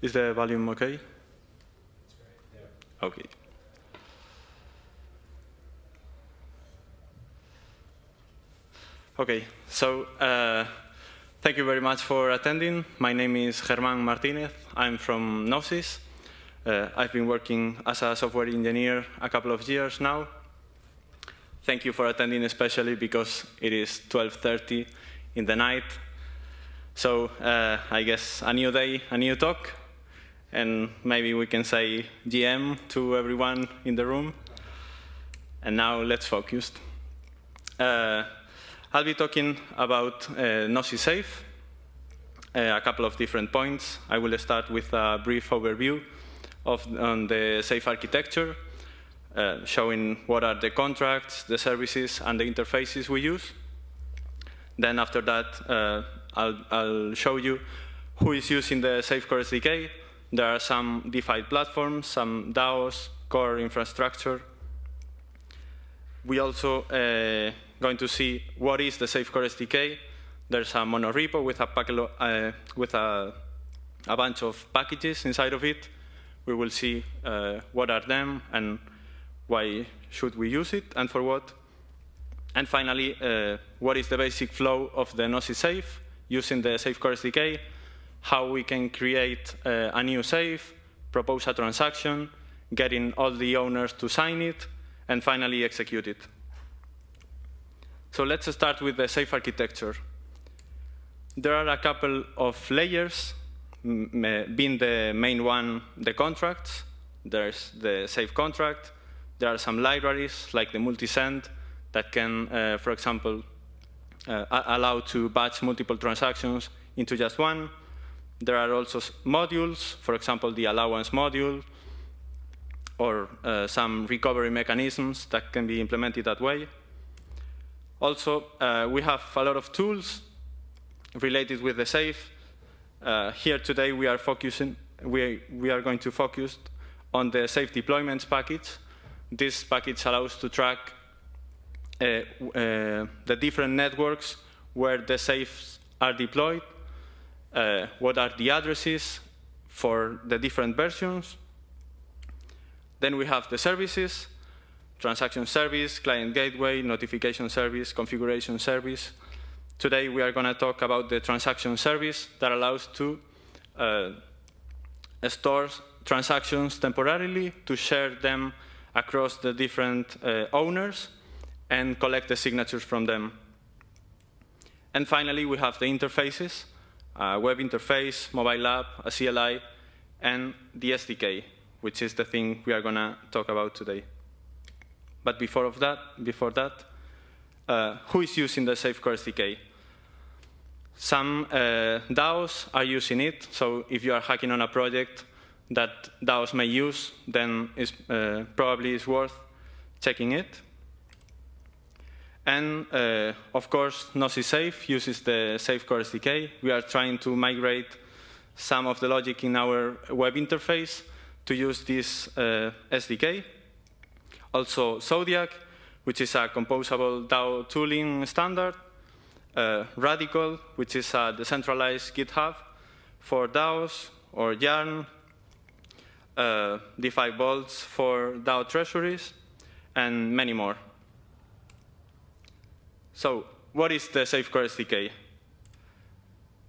Is the volume OK? That's great. Yeah. OK. OK, so thank you very much for attending. My name is Germán Martínez. I'm from Gnosis. I've been working as a software engineer a couple of years now. Thank you for attending, especially because it is 12:30 in the night. So I guess a new day, a new talk. And maybe we can say GM to everyone in the room. And now let's focus. I'll be talking about Gnosis Safe, a couple of different points. I will start with a brief overview on the Safe architecture, showing what are the contracts, the services, and the interfaces we use. Then after that, I'll show you who is using the Safe Core SDK. There are some DeFi platforms, some DAOs, core infrastructure. We also going to see what is the Safe Core SDK. There's a monorepo with a bunch of packages inside of it. We will see what are them and why should we use it and for what. And finally, what is the basic flow of the Gnosis Safe using the Safe Core SDK, how we can create a new safe, propose a transaction, getting all the owners to sign it, and finally execute it. So let's start with the Safe architecture. There are a couple of layers, being the main one, the contracts. There's the Safe contract. There are some libraries, like the multisend, that can, for example, allow to batch multiple transactions into just one. There are also modules, for example, the allowance module, or some recovery mechanisms that can be implemented that way. Also, we have a lot of tools related with the Safe. Here today, we are going to focus on the Safe deployments package. This package allows to track the different networks where the safes are deployed, what are the addresses for the different versions. Then we have the services, transaction service, client gateway, notification service, configuration service. Today, we are going to talk about the transaction service that allows to store transactions temporarily, to share them across the different owners, and collect the signatures from them. And finally, we have the interfaces, a web interface, mobile app, a CLI, and the SDK, which is the thing we are going to talk about today. But before that, who is using the Safe Core SDK? Some DAOs are using it. So if you are hacking on a project that DAOs may use, then it's probably is worth checking it. And of course, Gnosis Safe uses the Safe Core SDK. We are trying to migrate some of the logic in our web interface to use this SDK. Also Zodiac, which is a composable DAO tooling standard. Radical, which is a decentralized GitHub for DAOs, or Yarn. DeFi vaults for DAO treasuries, and many more. So what is the Safe Core SDK?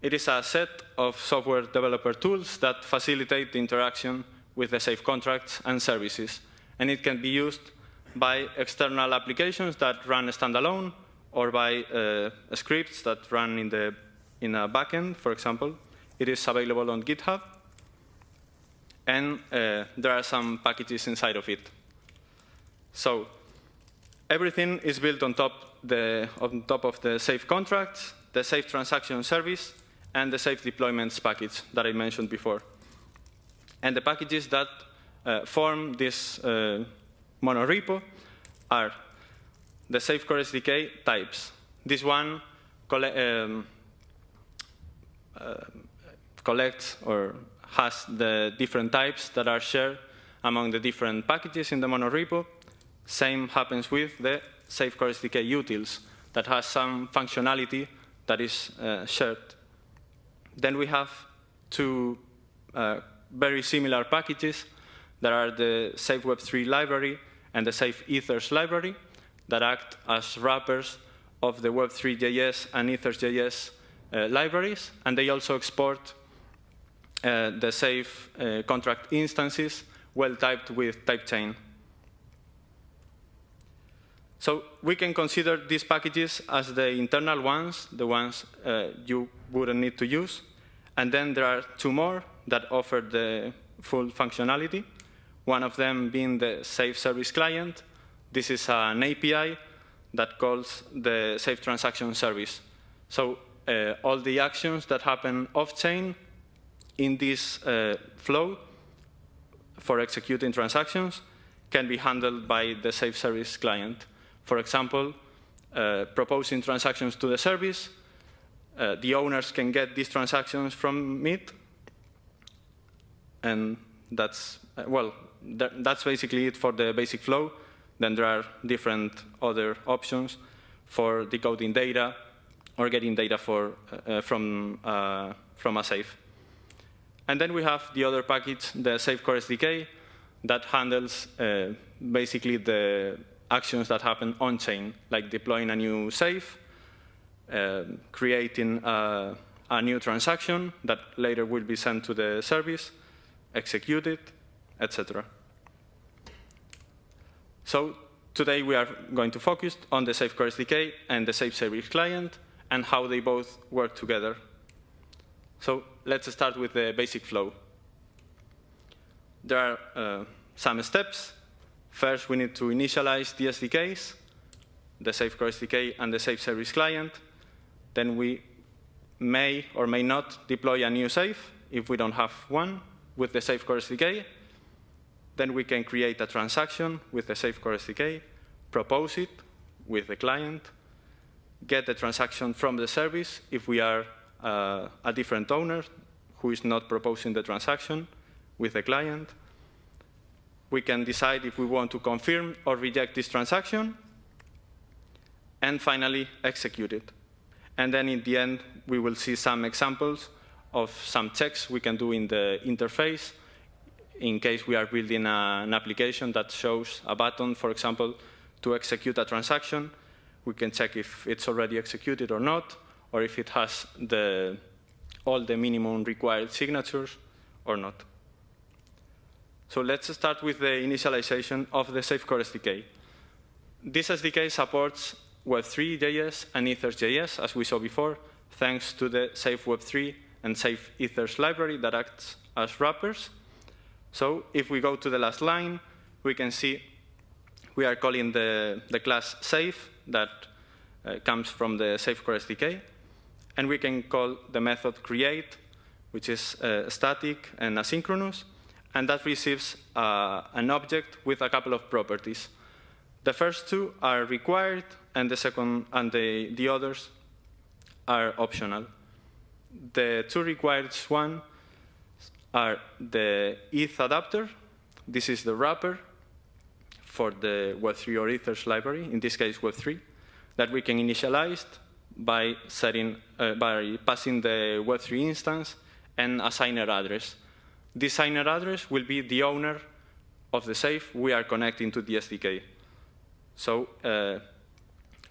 It is a set of software developer tools that facilitate the interaction with the Safe contracts and services. And it can be used by external applications that run standalone, or by scripts that run in a backend, for example. It is available on GitHub. And there are some packages inside of it. So everything is built on top of the Safe contracts, the Safe transaction service, and the Safe deployments package that I mentioned before. And the packages that form this monorepo are the Safe Core SDK types. This one collects or has the different types that are shared among the different packages in the monorepo. Same happens with the Safe Core SDK utils that has some functionality that is shared. Then we have two very similar packages. There are the Safe Web3 library and the Safe Ethers library that act as wrappers of the Web3.js and Ethers.js libraries, and they also export the safe contract instances well typed with typechain. So we can consider these packages as the internal ones, the ones you wouldn't need to use. And then there are two more that offer the full functionality. One of them being the Safe Service Client. This is an API that calls the Safe Transaction Service. So all the actions that happen off-chain in this flow for executing transactions can be handled by the Safe Service Client. For example, proposing transactions to the service, the owners can get these transactions from it, and that's basically it for the basic flow. Then there are different other options for decoding data or getting data from a safe. And then we have the other package, the Safe Core SDK, that handles basically the actions that happen on-chain, like deploying a new safe, creating a new transaction that later will be sent to the service, executed, etc. So today we are going to focus on the Safe Core SDK and the Safe Service Client and how they both work together. So let's start with the basic flow. There are some steps. First, we need to initialize the SDKs, the Safe Core SDK and the Safe Service Client. Then we may or may not deploy a new safe if we don't have one with the Safe Core SDK. Then we can create a transaction with the Safe Core SDK, propose it with the client, get the transaction from the service if we are a different owner who is not proposing the transaction with the client. We can decide if we want to confirm or reject this transaction, and finally execute it. And then in the end, we will see some examples of some checks we can do in the interface in case we are building an application that shows a button, for example, to execute a transaction. We can check if it's already executed or not, or if it has all the minimum required signatures or not. So let's start with the initialization of the Safe Core SDK. This SDK supports Web3.js and Ethers.js, as we saw before, thanks to the Safe Web3 and Safe Ethers library that acts as wrappers. So if we go to the last line, we can see we are calling the class Safe that comes from the Safe Core SDK. And we can call the method create, which is static and asynchronous. And that receives an object with a couple of properties. The first two are required, and the others are optional. The two required ones are the ETHAdapter. This is the wrapper for the Web3 or Ethers library, in this case Web3, that we can initialize by passing the Web3 instance and a signer address. This signer address will be the owner of the safe we are connecting to the SDK. So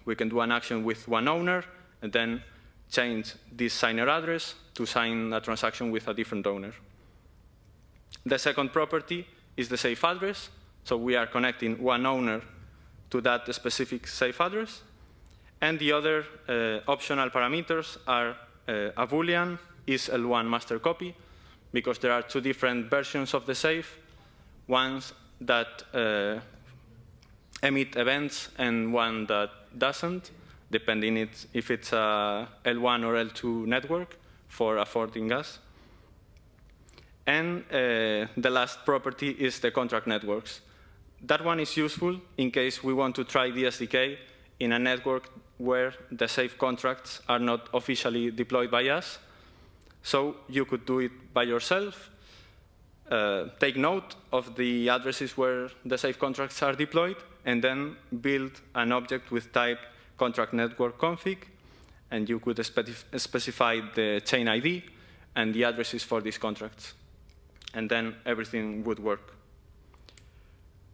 we can do an action with one owner and then change this signer address to sign a transaction with a different owner. The second property is the safe address. So we are connecting one owner to that specific safe address. And the other optional parameters are a Boolean is L1 master copy, because there are two different versions of the safe, ones that emit events and one that doesn't, depending if it's a L1 or L2 network for affording gas. And the last property is the contract networks. That one is useful in case we want to try the SDK in a network where the safe contracts are not officially deployed by us. So you could do it by yourself, take note of the addresses where the safe contracts are deployed, and then build an object with type contract network config, and you could specify the chain ID and the addresses for these contracts. and then everything would work.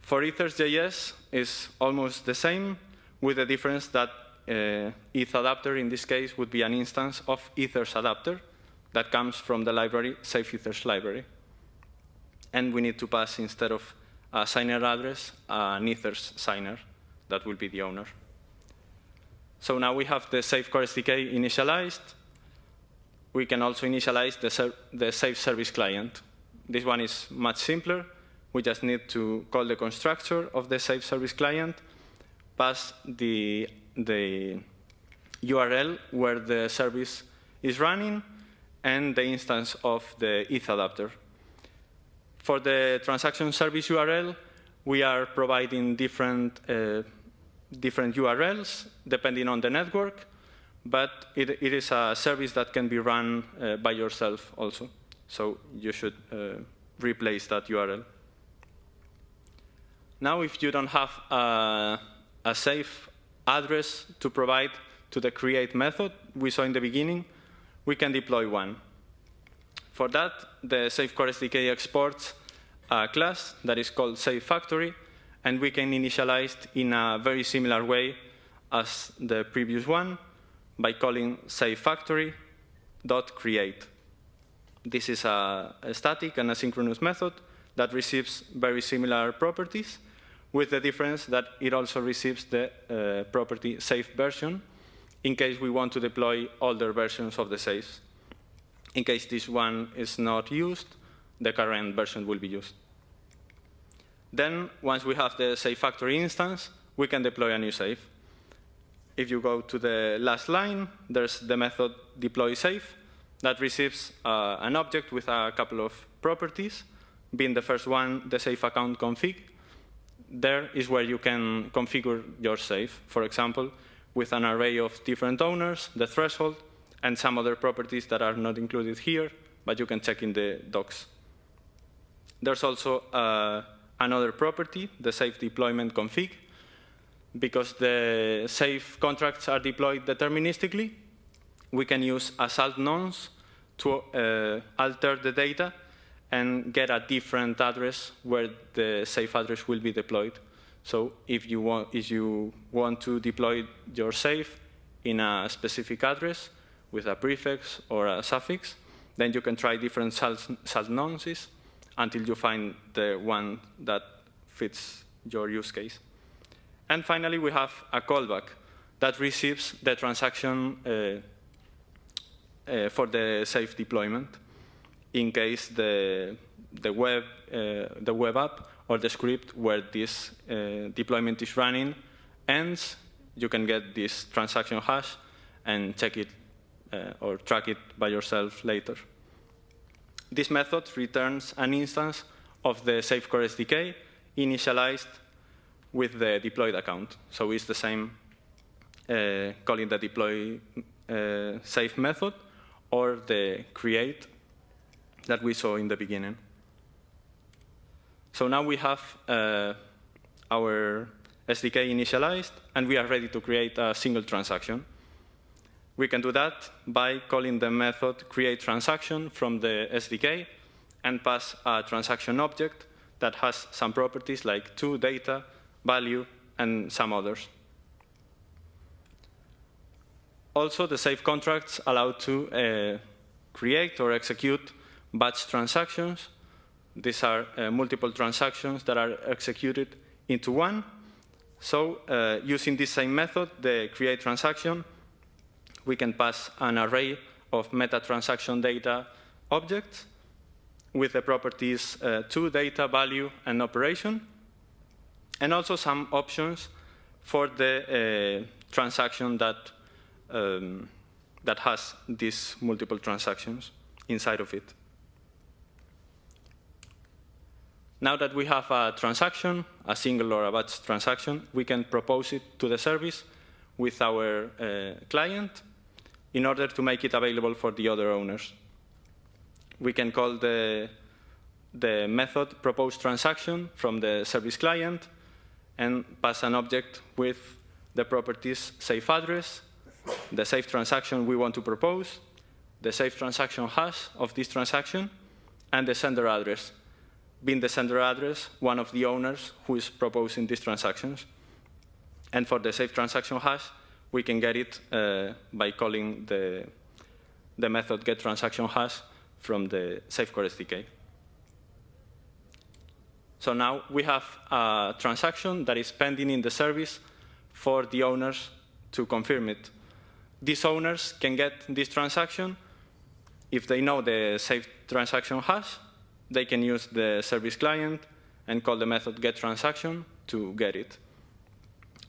For Ethers.js is almost the same, with the difference that ETHAdapter in this case would be an instance of Ethers adapter that comes from the library Safe Ethers library. And we need to pass, instead of a signer address, an Ethers signer that will be the owner. So now we have the Safe Core SDK initialized. We can also initialize the Safe Service client. This one is much simpler. We just need to call the constructor of the Safe Service client, pass the URL where the service is running, and the instance of the ETHAdapter. For the transaction service URL, we are providing different URLs depending on the network, but it is a service that can be run by yourself also. So you should replace that URL. Now, if you don't have a safe address to provide to the create method we saw in the beginning, we can deploy one. For that, the Safe Core SDK exports a class that is called Safe Factory, and we can initialize it in a very similar way as the previous one by calling safefactory.create. This is a static and asynchronous method that receives very similar properties, with the difference that it also receives the property safe version in case we want to deploy older versions of the safes. In case this one is not used, the current version will be used. Then, once we have the Safe Factory instance, we can deploy a new safe. If you go to the last line, there's the method deploy safe that receives an object with a couple of properties, being the first one, the safe account config. There is where you can configure your safe, for example, with an array of different owners, the threshold, and some other properties that are not included here, but you can check in the docs. There's also another property, the safe deployment config. Because the safe contracts are deployed deterministically, we can use assault nonce to alter the data and get a different address where the safe address will be deployed. So if you want to deploy your safe in a specific address with a prefix or a suffix, then you can try different salt nonces until you find the one that fits your use case. And finally, we have a callback that receives the transaction for the safe deployment in case the web app or the script where this deployment is running ends. You can get this transaction hash and check it or track it by yourself later. This method returns an instance of the Safe Core SDK initialized with the deployed account. So it's the same calling the deploy safe method or the create that we saw in the beginning. So now we have our SDK initialized, and we are ready to create a single transaction. We can do that by calling the method create transaction from the SDK and pass a transaction object that has some properties like to, data, value, and some others. Also, the safe contracts allow to create or execute batch transactions. These are multiple transactions that are executed into one. So using this same method, the create transaction, we can pass an array of meta transaction data objects with the properties to, data, value, and operation, and also some options for the transaction that has these multiple transactions inside of it. Now that we have a transaction, a single or a batch transaction, we can propose it to the service with our client in order to make it available for the other owners. We can call the method propose transaction from the service client and pass an object with the properties safe address, the safe transaction we want to propose, the safe transaction hash of this transaction, and the sender address, being the sender address one of the owners who is proposing these transactions. And for the safe transaction hash, we can get it by calling the method getTransactionHash from the Safe Core SDK. So now we have a transaction that is pending in the service for the owners to confirm it. These owners can get this transaction if they know the safe transaction hash. They can use the service client and call the method getTransaction to get it.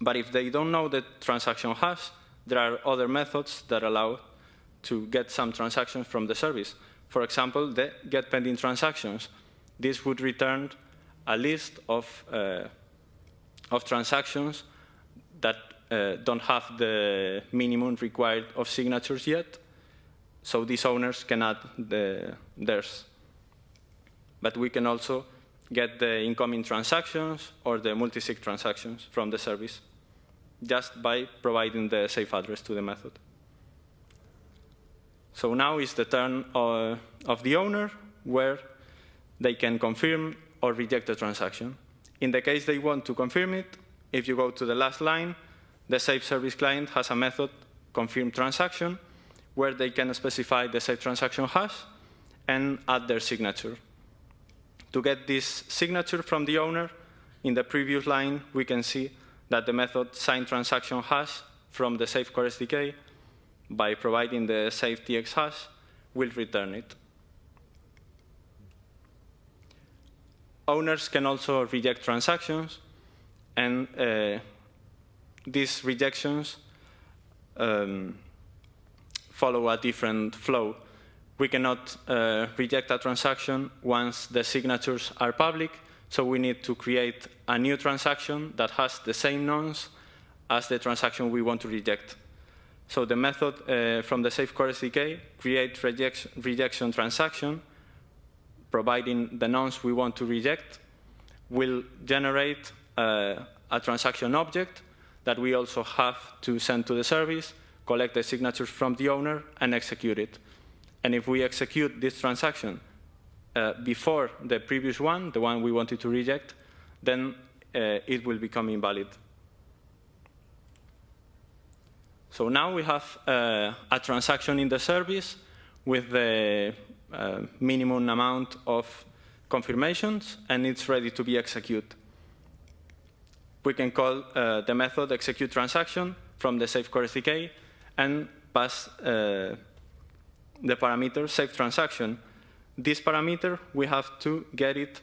But if they don't know the transaction hash, there are other methods that allow to get some transactions from the service. For example, the getPendingTransactions. This would return a list of transactions that don't have the minimum required of signatures yet, so these owners can add theirs. But we can also get the incoming transactions or the multisig transactions from the service just by providing the safe address to the method. So now is the turn of the owner where they can confirm or reject the transaction. In the case they want to confirm it, if you go to the last line, the safe service client has a method confirmTransaction where they can specify the safe transaction hash and add their signature. To get this signature from the owner, in the previous line, we can see that the method signTransactionHash from the Safe Core SDK, by providing the safe TX hash, will return it. Owners can also reject transactions, and these rejections follow a different flow. We cannot reject a transaction once the signatures are public, so we need to create a new transaction that has the same nonce as the transaction we want to reject. So the method from the Safe Core SDK creates rejection transaction, providing the nonce we want to reject, will generate a transaction object that we also have to send to the service, collect the signatures from the owner, and execute it. And if we execute this transaction before the previous one, the one we wanted to reject, then it will become invalid. So now we have a transaction in the service with the minimum amount of confirmations, and it's ready to be executed. We can call the method executeTransaction from the Safe Core SDK and pass the parameter safe transaction. This parameter, we have to get it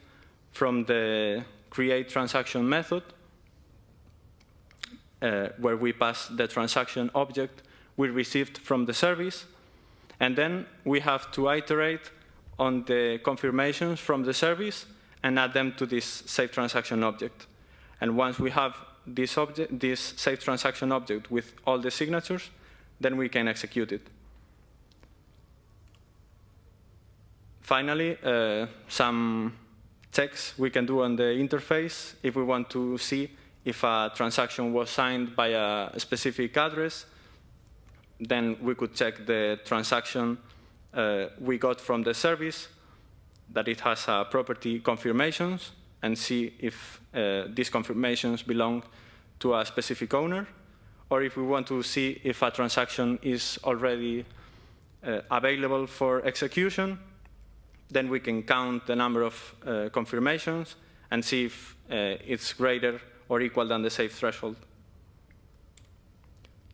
from the createTransaction method, where we pass the transaction object we received from the service. And then we have to iterate on the confirmations from the service and add them to this safe transaction object. And once we have this safe transaction object with all the signatures, then we can execute it. Finally, some checks we can do on the interface if we want to see if a transaction was signed by a specific address. Then we could check the transaction we got from the service, that it has a property confirmations, and see if these confirmations belong to a specific owner. Or if we want to see if a transaction is already available for execution, then we can count the number of confirmations and see if it's greater or equal than the safe threshold.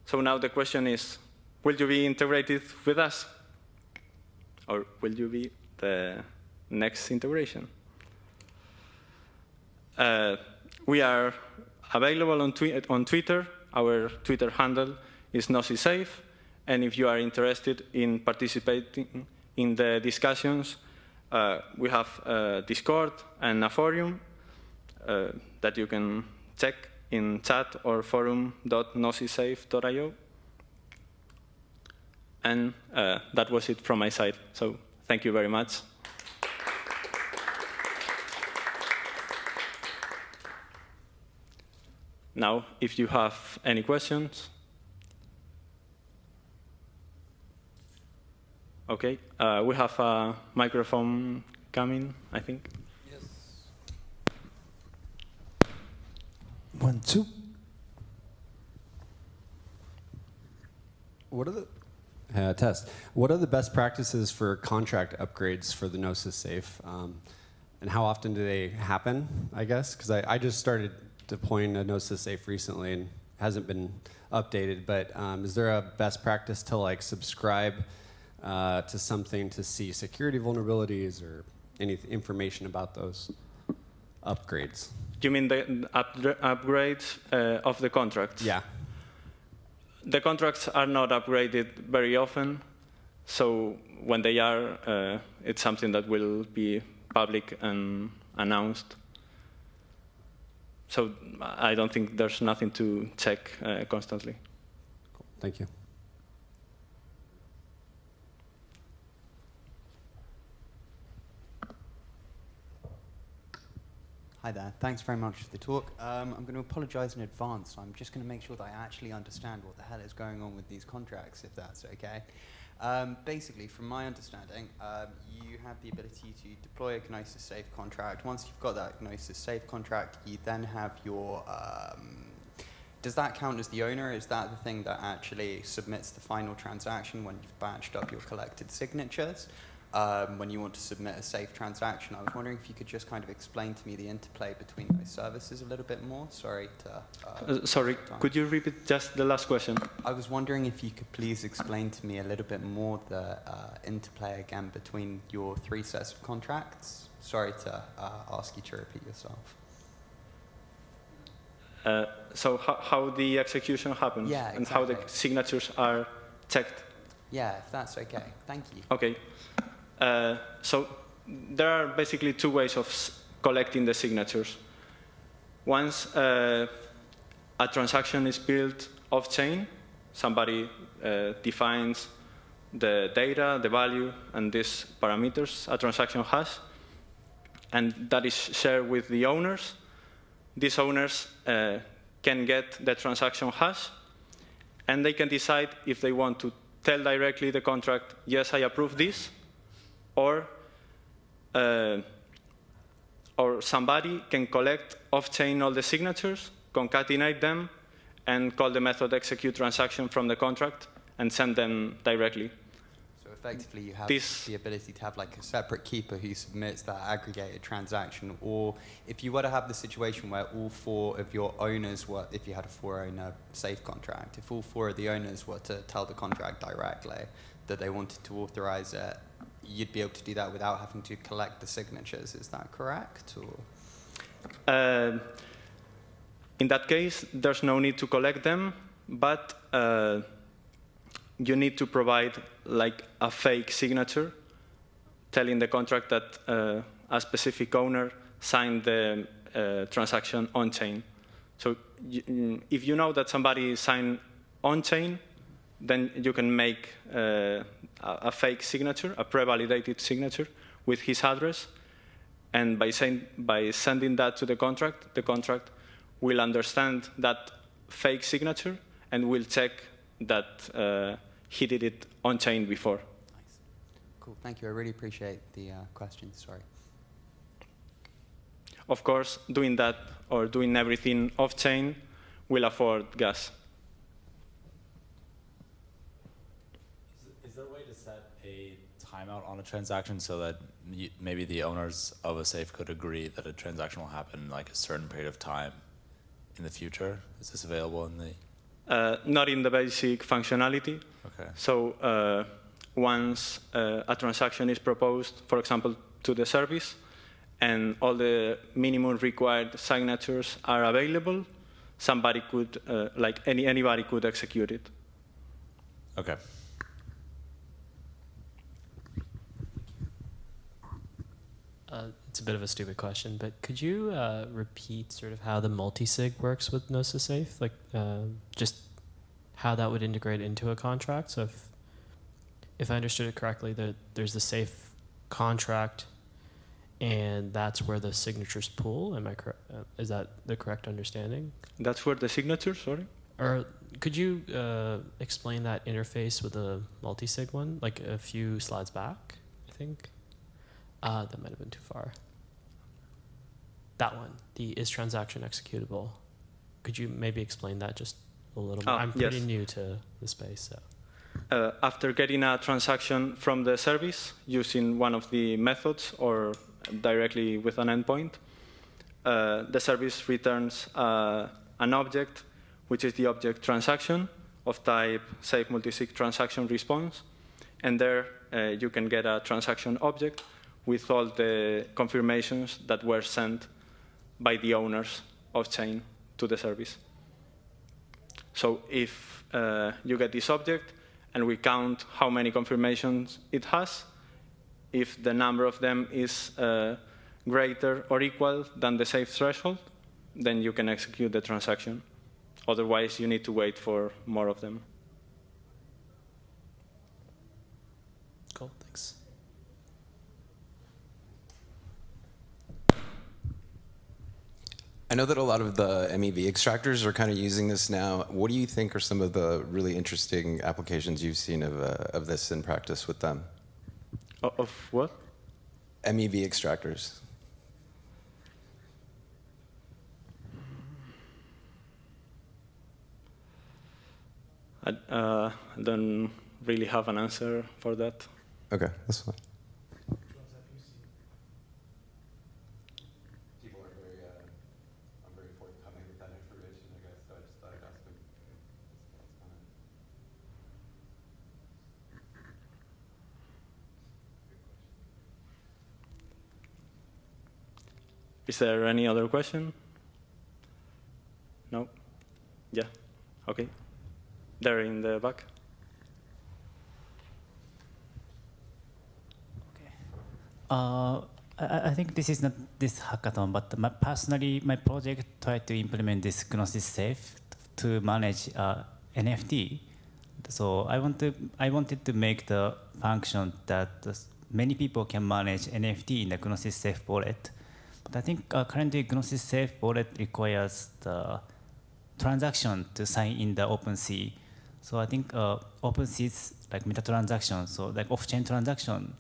So now the question is, will you be integrated with us? Or will you be the next integration? We are available on Twitter. Our Twitter handle is GnosisSafe. And if you are interested in participating in the discussions, we have a Discord and a forum that you can check in chat or forum.gnosissafe.io. And that was it from my side. So thank you very much. Now, if you have any questions. OK, we have a microphone coming, I think. Yes. 1, 2. What are the test? What are the best practices for contract upgrades for the Gnosis Safe, and how often do they happen? I guess because I just started deploying a Gnosis Safe recently and hasn't been updated. But is there a best practice to like subscribe to something to see security vulnerabilities or any information about those upgrades? You mean the upgrades of the contracts? Yeah. The contracts are not upgraded very often, so when they are, it's something that will be public and announced. So I don't think there's nothing to check constantly. Cool. Thank you. Hi there. Thanks very much for the talk. I'm going to apologize in advance. I'm just going to make sure that I actually understand what the hell is going on with these contracts, if that's okay. Basically, from my understanding, you have the ability to deploy a Gnosis Safe contract. Once you've got that Gnosis Safe contract, you then have your... does that count as the owner? Is that the thing that actually submits the final transaction when you've batched up your collected signatures? When you want to submit a safe transaction, I was wondering if you could just kind of explain to me the interplay between those services a little bit more. Sorry to... sorry, could you repeat just the last question? I was wondering if you could please explain to me a little bit more the interplay again between your 3 sets of contracts. Sorry to ask you to repeat yourself. So how the execution happens, yeah, exactly. And how the signatures are checked? Yeah, if that's okay. Thank you. Okay. So there are basically 2 ways of collecting the signatures. Once a transaction is built off-chain, somebody defines the data, the value, and these parameters a transaction has, and that is shared with the owners. These owners can get the transaction hash, and they can decide if they want to tell directly the contract, yes, I approve this, or somebody can collect off-chain all the signatures, concatenate them, and call the method execute transaction from the contract and send them directly. So effectively you have the ability to have like a separate keeper who submits that aggregated transaction, or if you were to have the situation where all 4 of your owners were, if you had a 4-owner safe contract, if all 4 of the owners were to tell the contract directly that they wanted to authorize it, you'd be able to do that without having to collect the signatures. Is that correct? Or? In that case, there's no need to collect them, but you need to provide like a fake signature telling the contract that a specific owner signed the transaction on-chain. So if you know that somebody signed on-chain, then you can make a fake signature, a pre-validated signature with his address, and by sending that to the contract will understand that fake signature and will check that he did it on-chain before. Nice. Cool, thank you. I really appreciate the question. Sorry. Of course, doing that or doing everything off-chain will afford gas. Is there a way to set a timeout on a transaction so that maybe the owners of a safe could agree that a transaction will happen like a certain period of time in the future? Is this available in the... Not in the basic functionality. Okay. So once a transaction is proposed, for example, to the service, and all the minimum required signatures are available, somebody could, anybody could execute it. Okay. It's a bit of a stupid question, but could you repeat sort of how the multi-sig works with Gnosis Safe? Like just how that would integrate into a contract? So if I understood it correctly, there's the safe contract, and that's where the signatures pool. Am I correct? Is that the correct understanding? That's where the signatures, sorry? Or could you explain that interface with the multi-sig one, like a few slides back, I think? That might have been too far. That one, the is transaction executable. Could you maybe explain that just a little more? I'm pretty new to the space. So. After getting a transaction from the service using one of the methods or directly with an endpoint, the service returns an object, which is the object transaction of type safe multisig transaction response. And there you can get a transaction object with all the confirmations that were sent by the owners of chain to the service. So if you get this object and we count how many confirmations it has, if the number of them is greater or equal than the safe threshold, then you can execute the transaction. Otherwise, you need to wait for more of them. Cool, thanks. I know that a lot of the MEV extractors are kind of using this now. What do you think are some of the really interesting applications you've seen of this in practice with them? Of what? MEV extractors. I don't really have an answer for that. Okay, that's fine. People are very forthcoming with that information, I guess, so I just thought I'd ask them. Is there any other question? No? Yeah, okay. There in the back. I think this is not this hackathon, but personally, my project tried to implement this Gnosis Safe to manage NFT. So I wanted to make the function that many people can manage NFT in the Gnosis Safe wallet. But I think currently Gnosis Safe wallet requires the transaction to sign in the OpenSea. So I think OpenSea's like meta transaction, so like off-chain transaction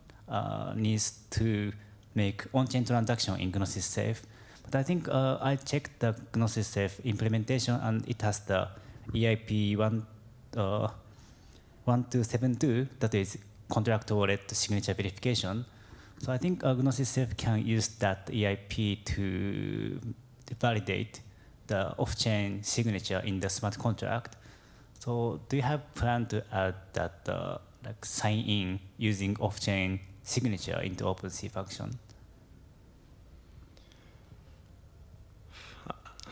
needs to make on-chain transaction in Gnosis Safe. But I think I checked the Gnosis Safe implementation, and it has the EIP 1272, that is contract wallet signature verification. So I think Gnosis Safe can use that EIP to validate the off-chain signature in the smart contract. So do you have plan to add that like sign in using off-chain signature into OpenSea function?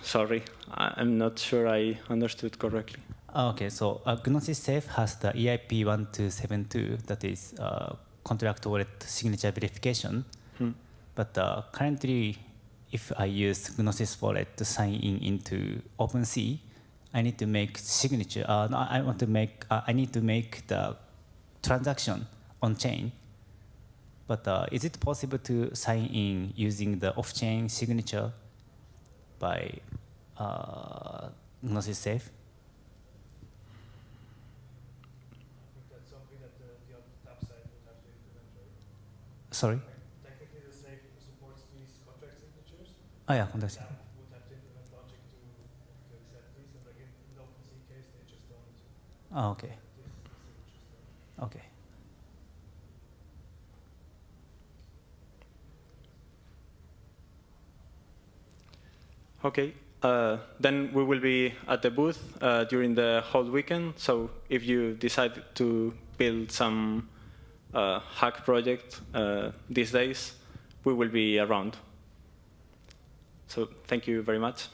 Sorry, I'm not sure I understood correctly. Okay, so Gnosis Safe has the EIP 1272, that is contract wallet signature verification. But currently, if I use Gnosis wallet to sign in into OpenSea, I need to make signature. I need to make the transaction on chain. But is it possible to sign in using the off-chain signature by Gnosis Safe? That's something that the tap side would have to implement, right? Sorry? Technically, the Safe supports these contract signatures. Oh yeah, contract signature. That would have to implement logic to accept these, and like in the OpenSea case, they just don't. Oh, okay. Okay. Okay, then we will be at the booth during the whole weekend. So if you decide to build some hack project these days, we will be around. So thank you very much.